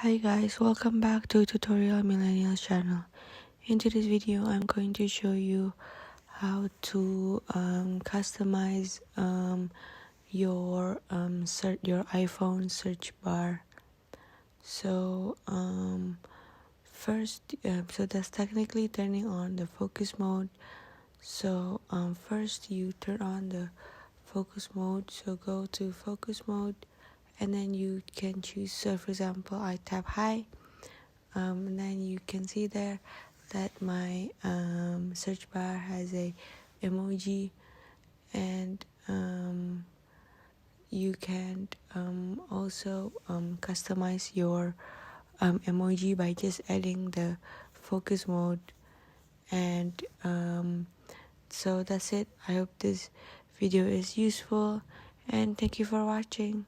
Hi guys, welcome back to Tutorial Millennials channel. In today's video, I'm going to show you how to customize your your iPhone search bar. So first, so that's technically turning on the focus mode. So first you turn on the focus mode. So go to focus mode, and then you can choose. So for example, I tap high. And then you can see there that my search bar has a emoji, and you can also customize your emoji by just adding the focus mode. And so that's it. I hope this video is useful, and thank you for watching.